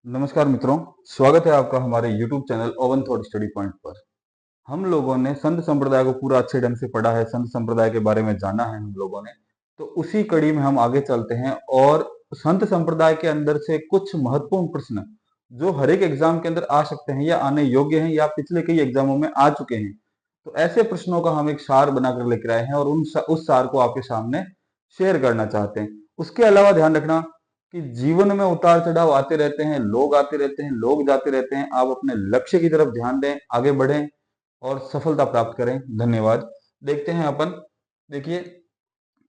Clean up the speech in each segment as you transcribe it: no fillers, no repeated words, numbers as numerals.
नमस्कार मित्रों, स्वागत है आपका हमारे YouTube channel oven thought study point पर। हम लोगों ने संत संप्रदाय को पूरा अच्छे ढंग से पढ़ा है, संत संप्रदाय के बारे में जाना है हम लोगों ने। तो उसी कड़ी में हम आगे चलते हैं और संत संप्रदाय के अंदर से कुछ महत्वपूर्ण प्रश्न जो हर एक एग्जाम के अंदर आ सकते हैं या आने योग्य हैं या पिछले कई एग्जामों में आ चुके हैं। तो ऐसे प्रश्नों का हम एक सार बनाकर लेकर आए हैं और उस सार को आपके सामने शेयर करना चाहते हैं। उसके अलावा ध्यान रखना कि जीवन में उतार चढ़ाव आते रहते हैं, लोग आते रहते हैं, लोग जाते रहते हैं। आप अपने लक्ष्य की तरफ ध्यान दें, आगे बढ़ें और सफलता प्राप्त करें। धन्यवाद। देखते हैं अपन। देखिए,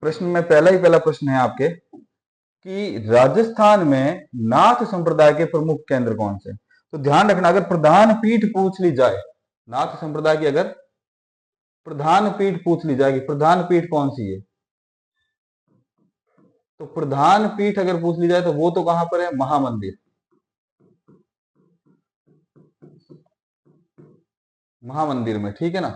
प्रश्न में पहला प्रश्न है आपके कि राजस्थान में नाथ संप्रदाय के प्रमुख केंद्र कौन से। तो ध्यान रखना, अगर प्रधान पीठ पूछ ली जाए, नाथ संप्रदाय की अगर प्रधान पीठ पूछ ली जाएगी, प्रधान पीठ कौन सी है, तो प्रधान पीठ अगर पूछ ली जाए तो वो तो कहां पर है, महामंदिर। महामंदिर में, ठीक है ना।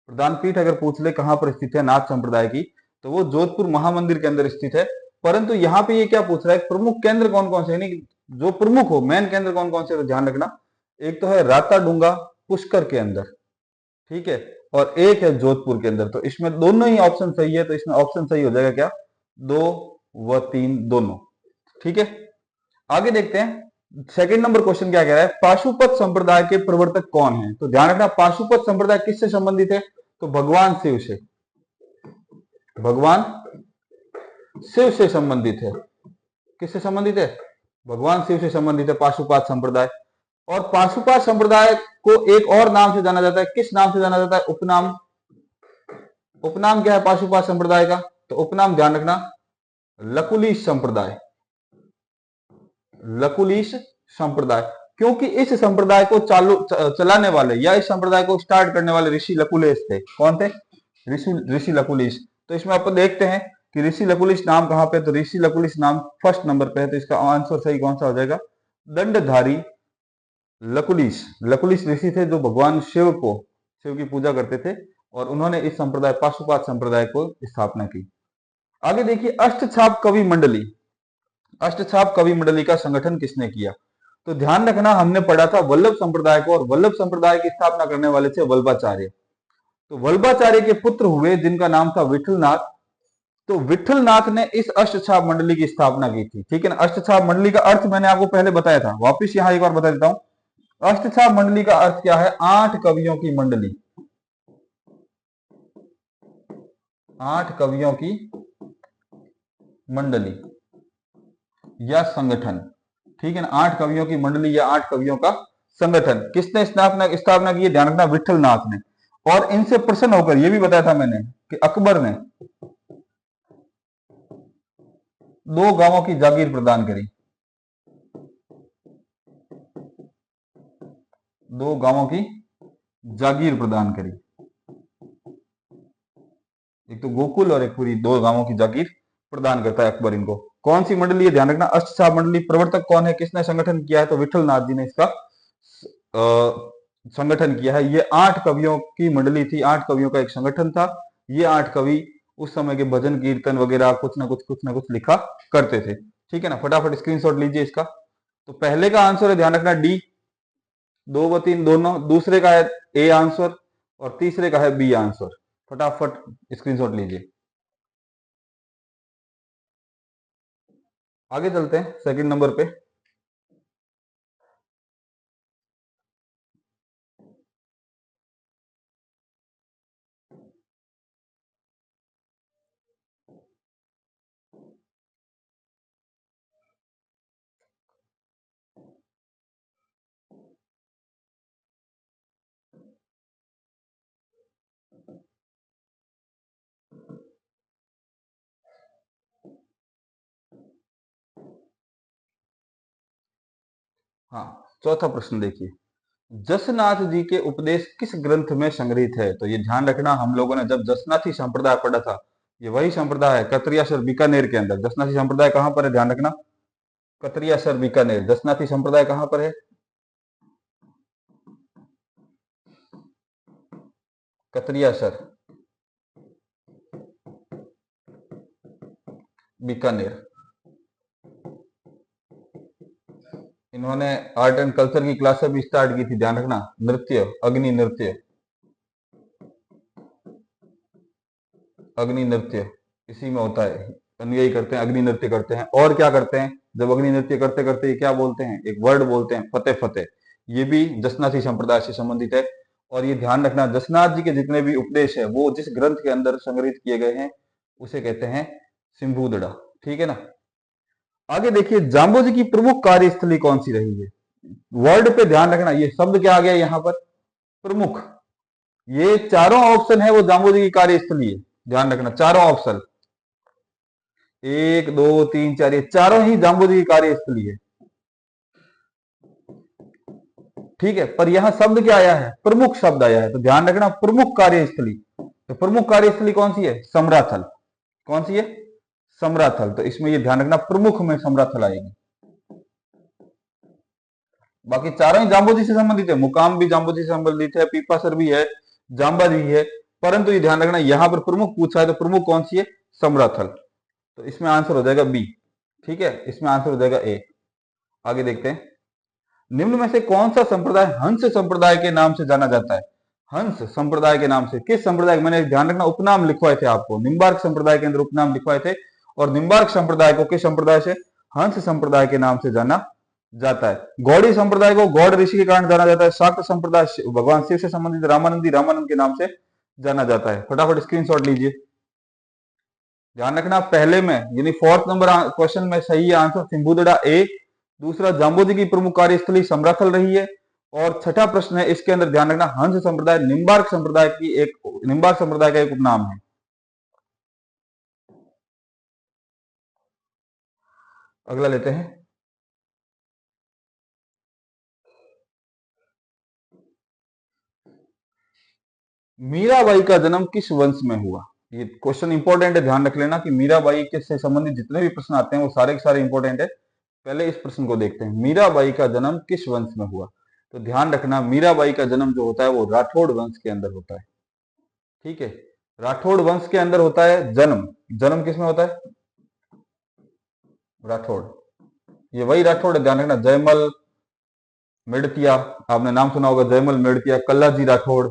प्रधान पीठ अगर पूछ ले कहां पर स्थित है नाथ संप्रदाय की, तो वो जोधपुर महामंदिर के अंदर स्थित है। परंतु यहाँ पे ये क्या पूछ रहा है, प्रमुख केंद्र कौन कौन से, यानी जो प्रमुख हो, मेन केंद्र कौन कौन से, तो ध्यान रखना, एक तो है राताडूंगा पुष्कर के अंदर, ठीक है, और एक है जोधपुर के अंदर। तो इसमें दोनों ही ऑप्शन सही है, तो इसमें ऑप्शन सही हो जाएगा क्या, 2 व 3 दोनों, ठीक है। आगे देखते हैं, सेकंड नंबर क्वेश्चन क्या कह रहा है, पाशुपत संप्रदाय के प्रवर्तक कौन है। तो ध्यान रखना, पाशुपत संप्रदाय किससे संबंधित है, तो भगवान शिव से, भगवान शिव से संबंधित है। किससे संबंधित है, भगवान शिव से संबंधित है पाशुपात संप्रदाय। और पाशुपात संप्रदाय को एक और नाम से जाना जाता है, किस नाम से जाना जाता है, उपनाम। उपनाम क्या है पाशुपात संप्रदाय का, तो उपनाम ध्यान रखना, लकुलीश संप्रदाय। लकुलीश संप्रदाय, क्योंकि इस संप्रदाय को चलाने वाले या इस संप्रदाय को स्टार्ट करने वाले ऋषि लकुलेश थे। कौन थे, ऋषि लकुलीश। तो इसमें आप देखते हैं कि ऋषि लकुलिश नाम कहां पे, तो ऋषि लकुलिश नाम फर्स्ट नंबर पे है। तो इसका आंसर सही कौन सा हो जाएगा, दंडधारी लकुलिश। लकुलिश ऋषि थे जो भगवान शिव की पूजा करते थे और उन्होंने इस संप्रदाय पाशुपात संप्रदाय को स्थापना की। आगे देखिए, अष्टछाप कवि मंडली, अष्टछाप कवि मंडली का संगठन किसने किया। तो ध्यान रखना, हमने पढ़ा था वल्लभ संप्रदाय को, और वल्लभ संप्रदाय की स्थापना करने वाले थे वल्लभाचार्य। तो वल्लभाचार्य के पुत्र हुए जिनका नाम था विठलनाथ। तो विठलनाथ ने इस अष्टछाप मंडली की स्थापना की थी, ठीक है ना। अष्टछाप मंडली का अर्थ मैंने आपको पहले बताया था, वापिस यहां एक बार बता देता हूं। अष्टछाप मंडली का अर्थ क्या है, 8 कवियों की मंडली, 8 कवियों की मंडली या संगठन, ठीक है ना। 8 कवियों की मंडली या 8 कवियों का संगठन किसने स्थापना स्थापना की है, ध्यान रखना, विठलनाथ ने। और इनसे प्रसन्न होकर, यह भी बताया था मैंने कि अकबर ने 2 गांवों की जागीर प्रदान करी, 2 गांवों की जागीर प्रदान करी, एक तो गोकुल और एक पूरी 2 गांवों की जागीर प्रदान करता है अकबर इनको। कौन सी मंडली है, ध्यान रखना, अष्टछाप मंडली। प्रवर्तक कौन है, किसने संगठन किया है, तो विठलनाथ जी ने इसका संगठन किया है। ये 8 कवियों की मंडली थी, 8 कवियों का एक संगठन था। ये 8 कवि उस समय के भजन कीर्तन वगैरह कुछ ना कुछ लिखा करते थे, ठीक है ना। फटाफट स्क्रीनशॉट लीजिए इसका। तो पहले का आंसर है, ध्यान रखना, डी, 2 व 3 दोनों। दूसरे का है ए आंसर और तीसरे का है बी आंसर। फटाफट स्क्रीनशॉट लीजिए। आगे चलते हैं सेकंड नंबर पे। हाँ, चौथा प्रश्न देखिए, जसनाथ जी के उपदेश किस ग्रंथ में संग्रहित है। तो ये ध्यान रखना, हम लोगों ने जब जसनाथी संप्रदाय पढ़ा था, ये वही संप्रदाय है कतरियासर बीकानेर के अंदर। जसनाथी संप्रदाय कहां पर है, ध्यान रखना, कतरियासर बीकानेर। जसनाथी संप्रदाय कहां पर है, कतरियासर बीकानेर। इन्होंने आर्ट एंड कल्चर की क्लासेस भी स्टार्ट की थी, ध्यान रखना। नृत्य, अग्नि नृत्य, अग्नि नृत्य इसी में होता है। अनुयायी करते हैं, अग्नि नृत्य करते हैं। और क्या करते हैं जब अग्नि नृत्य करते करते ये क्या बोलते हैं, एक वर्ड बोलते हैं, फतेह फतेह। ये भी जसनासी संप्रदाय से संबंधित है। और ये ध्यान रखना, जसनाथ जी के जितने भी उपदेश है वो जिस ग्रंथ के अंदर संग्रहित किए गए हैं उसे कहते हैं सिंबुदड़ा। ठीक है ना। आगे देखिए, जाम्बोजी की प्रमुख कार्यस्थली कौन सी रही है। वर्ड पे ध्यान रखना, ये शब्द क्या आ गया यहाँ पर, प्रमुख। ये चारों ऑप्शन है वो जाम्बोजी की कार्यस्थली है, ध्यान रखना। चारों ऑप्शन, 1 2 3 4, ये चारों ही जाम्बोजी की कार्यस्थली है। ठीक है, पर यहां शब्द क्या आया है, प्रमुख शब्द आया है, तो ध्यान रखना प्रमुख कार्यस्थली। तो प्रमुख कार्यस्थली कौन सी है, समराथल। कौन सी है, समराथल। तो इसमें ये ध्यान रखना प्रमुख में समराथल आएगी। बाकी चारों ही जाम्बोजी से संबंधित है, मुकाम भी जाम्बोजी से संबंधित है, पीपासर भी है, जाम्बा भी है, परंतु ये ध्यान रखना यहां पर प्रमुख पूछा है तो प्रमुख कौन सी है, समराथल। तो इसमें आंसर हो जाएगा बी। ठीक है, इसमें आंसर हो जाएगा ए। आगे देखते हैं, निम्न में से कौन सा संप्रदाय हंस संप्रदाय के नाम से जाना जाता है। हंस संप्रदाय के नाम से, किस संप्रदाय, मैंने ध्यान रखना उपनाम लिखवाए थे आपको, निम्बार्क संप्रदाय के अंदर उपनाम लिखवाए थे। और निम्बार्क संप्रदाय को किस संप्रदाय से, हंस संप्रदाय के नाम से जाना जाता है। गौड़ी संप्रदाय को गौड़ ऋषि के कारण जाना जाता है। शाक्त संप्रदाय भगवान शिव से संबंधित रामानंदी, रामानंद के नाम से जाना जाता है। फटाफट स्क्रीनशॉट लीजिए। ध्यान रखना पहले में यानी फोर्थ नंबर क्वेश्चन में सही आंसर सिंबुदड़ा ए। दूसरा, जाम्बोजी की प्रमुख कार्यस्थली समराथल रही है। और छठा प्रश्न है इसके अंदर, ध्यान रखना हंस संप्रदाय निम्बार्क संप्रदाय की एक, निम्बार्क संप्रदाय का एक उपनाम है। अगला लेते हैं, मीराबाई का जन्म किस वंश में हुआ। ये क्वेश्चन इंपॉर्टेंट है, ध्यान रख लेना कि मीराबाई के से संबंधित जितने भी प्रश्न आते हैं वो सारे के सारे इंपॉर्टेंट है। पहले इस प्रश्न को देखते हैं, मीराबाई का जन्म किस वंश में हुआ। तो ध्यान रखना मीराबाई का जन्म जो होता है वो राठौड़ वंश के अंदर होता है। ठीक है, राठौड़ वंश के अंदर होता है जन्म। जन्म किसमें होता है, राठौड़। ये वही राठौड़ है, ध्यान रखना। जयमल मेड़तिया, आपने नाम सुना होगा, जयमल मेड़तिया, कल्लाजी राठौड़,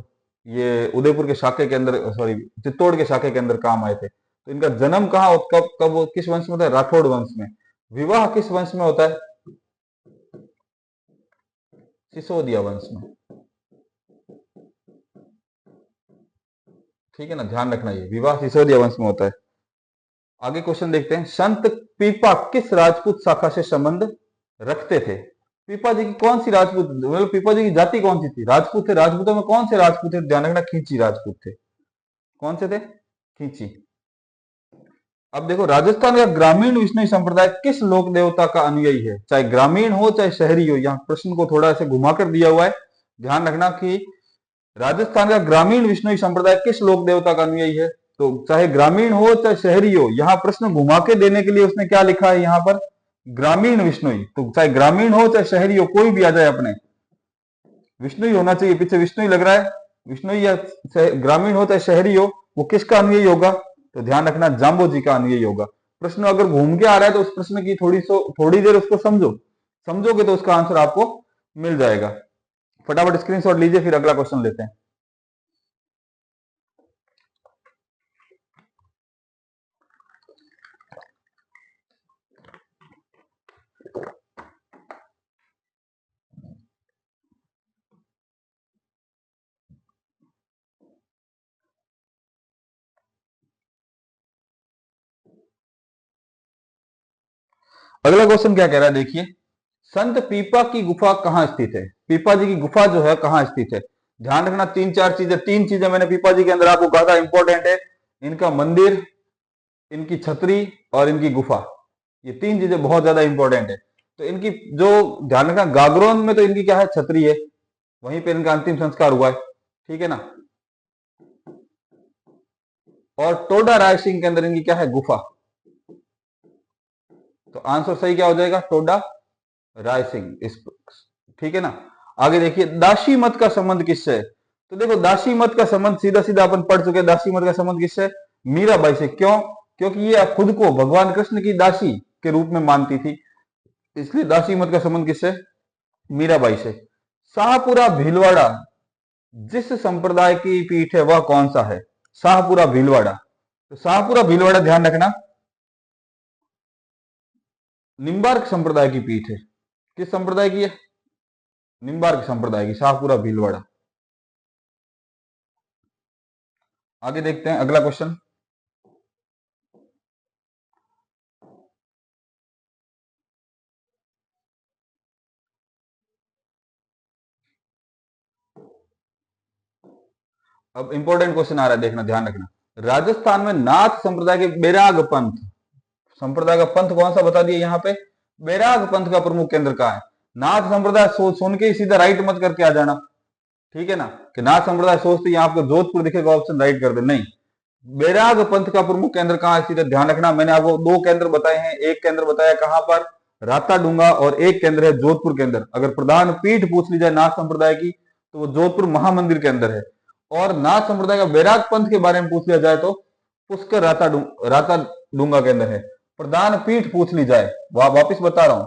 ये उदयपुर के शाखे के अंदर, सॉरी चित्तौड़ के शाखे के अंदर काम आए थे। तो इनका जन्म कहाँ और कब कब किस वंश में होता है, राठौड़ वंश में। विवाह किस वंश में होता है, सिसोदिया वंश में। ठीक है ना, ध्यान रखना ये विवाह सिसोदिया वंश में होता है। आगे क्वेश्चन देखते हैं, संत पीपा किस राजपूत शाखा से संबंध रखते थे। पीपा जी की कौन सी राजपूत, मतलब पीपा जी की जाति कौन सी थी, राजपूत थे। राजपूतों में कौन से राजपूत थे, ध्यान रखना खींची राजपूत थे। कौन से थे, खींची। अब देखो, राजस्थान का ग्रामीण विष्णु संप्रदाय किस लोक देवता का अनुयायी है, चाहे ग्रामीण हो चाहे शहरी हो। यहाँ प्रश्न को थोड़ा ऐसे घुमाकर दिया हुआ है, ध्यान रखना कि राजस्थान का ग्रामीण विष्णु संप्रदाय किस लोक देवता का अनुयायी है। तो चाहे ग्रामीण हो चाहे शहरी हो, यहाँ प्रश्न घुमा के देने के लिए उसने क्या लिखा है यहाँ पर, ग्रामीण विष्णुई। तो चाहे ग्रामीण हो चाहे शहरी हो, कोई भी आ जाए अपने, विष्णुई होना चाहिए। पीछे विष्णुई लग रहा है, विष्णुई या ग्रामीण हो चाहे शहरी हो, वो किसका अनुयायी होगा, तो ध्यान रखना जाम्बोजी का अनुयायी होगा। प्रश्न अगर घूम के आ रहा है तो उस प्रश्न की थोड़ी देर उसको समझो, समझोगे तो उसका आंसर आपको मिल जाएगा। फटाफट स्क्रीनशॉट लीजिए, फिर अगला क्वेश्चन लेते हैं। अगला क्वेश्चन क्या कह रहा है, देखिए, संत पीपा की गुफा कहां स्थित है। पीपा जी की गुफा जो है कहां स्थित है। ध्यान रखना तीन चार चीजें, तीन चीजें मैंने पीपा जी के अंदर आपको कहा था इंपॉर्टेंट है, इनका मंदिर, इनकी छतरी और इनकी गुफा। ये तीन चीजें बहुत ज्यादा इंपॉर्टेंट है। तो इनकी जो, ध्यान रखना गागरोन में तो इनकी क्या है, छतरी है, वहीं पे इनका अंतिम संस्कार हुआ है। ठीक है ना। और टोडा राय सिंह के अंदर इनकी क्या है, गुफा। तो आंसर सही क्या हो जाएगा, टोडा राय सिंह इस। ठीक है ना। आगे देखिए, दासी मत का संबंध किससे है। तो देखो, दासी मत का संबंध सीधा सीधा अपन पढ़ चुके, दासी मत का संबंध किससे, मीराबाई से। क्यों, क्योंकि ये खुद को भगवान कृष्ण की दासी के रूप में मानती थी, इसलिए दासी मत का संबंध किससे, मीराबाई से। शाहपुरा भीलवाड़ा जिस संप्रदाय की पीठ है वह कौन सा है? शाहपुरा भीलवाड़ा। तो शाहपुरा भीलवाड़ा ध्यान रखना निम्बार्क संप्रदाय की पीठ है। किस संप्रदाय की है? निम्बार्क संप्रदाय की, शाहपुरा भीलवाड़ा। आगे देखते हैं अगला क्वेश्चन। अब इंपॉर्टेंट क्वेश्चन आ रहा है, देखना ध्यान रखना। राजस्थान में नाथ संप्रदाय के बैराग पंथ संप्रदाय का पंथ कौन सा बता दिया यहाँ पे? बैराग पंथ का प्रमुख केंद्र कहाँ है? नाथ संप्रदाय सुन के ही सीधा राइट मत करके आ जाना, ठीक है ना, कि नाथ संप्रदाय सोचते यहाँ आपको जोधपुर दिखेगा ऑप्शन राइट कर दे, नहीं। बैराग पंथ का प्रमुख केंद्र कहाँ है सीधा ध्यान रखना। मैंने आपको दो केंद्र बताए हैं, एक केंद्र बताया कहां पर? राताडूंगा, और एक केंद्र है जोधपुर के अंदर। अगर प्रधान पीठ पूछ ली जाए नाथ संप्रदाय की तो वो जोधपुर महामंदिर के अंदर है। और नाथ संप्रदाय का बैराग पंथ के बारे में पूछ लिया जाए तो पुष्कर राताडूंगा के अंदर है। प्रधान पीठ पूछ ली जाए, वापिस बता रहा हूं,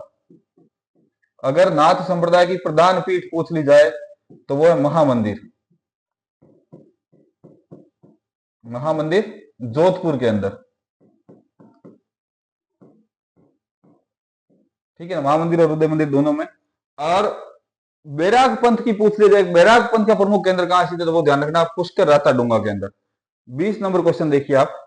अगर नाथ संप्रदाय की प्रधान पीठ पूछ ली जाए तो वो है महामंदिर। महामंदिर जोधपुर के अंदर, ठीक है ना, महामंदिर और उदय मंदिर दोनों में। और बैराग पंथ की पूछ ली जाए, बैराग पंथ का प्रमुख केंद्र कहां सीधे, तो वो ध्यान रखना पुष्कर राताडूंगा के अंदर। 20 नंबर क्वेश्चन देखिए आप।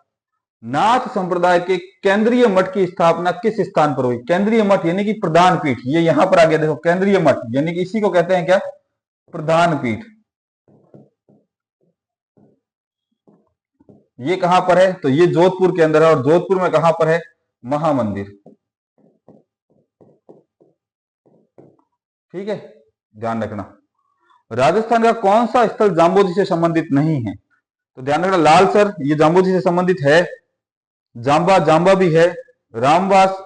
नाथ संप्रदाय के केंद्रीय मठ की स्थापना किस स्थान पर हुई? केंद्रीय मठ यानी कि प्रधान पीठ, ये यहां पर आ गया, देखो केंद्रीय मठ यानी कि इसी को कहते हैं क्या? प्रधान पीठ। ये कहां पर है? तो ये जोधपुर के अंदर है। और जोधपुर में कहां पर है? महामंदिर, ठीक है, ध्यान रखना। राजस्थान का कौन सा स्थल जाम्बोजी से संबंधित नहीं है? तो ध्यान रखना लालसर, ये जाम्बोजी से संबंधित है। जाम्बा, जाम्बा भी है। रामवास,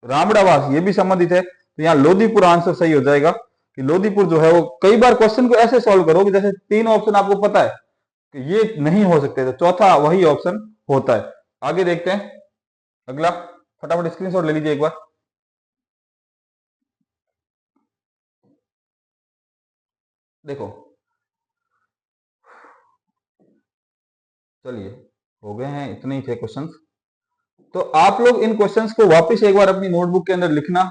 रामड़ावास ये भी संबंधित है। तो यहाँ लोधीपुर आंसर सही हो जाएगा कि लोधीपुर जो है वो, कई बार क्वेश्चन को ऐसे सॉल्व करो कि जैसे तीन ऑप्शन आपको पता है कि ये नहीं हो सकते, तो चौथा वही ऑप्शन होता है। आगे देखते हैं अगला, फटाफट स्क्रीनशॉट ले लीजिए एक बार। देखो, चलिए हो गए हैं, इतने ही थे क्वेश्चंस। तो आप लोग इन क्वेश्चंस को वापस एक बार अपनी नोटबुक के अंदर लिखना,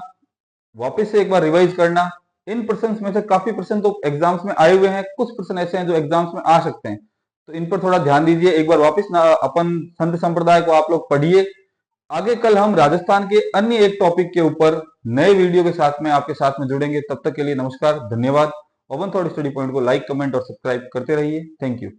वापस से एक बार रिवाइज करना। इन प्रश्न में से काफी प्रश्न तो एग्जाम्स में आए हुए हैं, कुछ प्रश्न ऐसे हैं जो एग्जाम्स में आ सकते हैं, तो इन पर थोड़ा ध्यान दीजिए। एक बार वापस ना अपन संत संप्रदाय को आप लोग पढ़िए। आगे कल हम राजस्थान के अन्य एक टॉपिक के ऊपर नए वीडियो के साथ में आपके साथ में जुड़ेंगे। तब तक के लिए नमस्कार, धन्यवाद। ओवन थॉट स्टडी पॉइंट को लाइक, कमेंट और सब्सक्राइब करते रहिए। Thank you.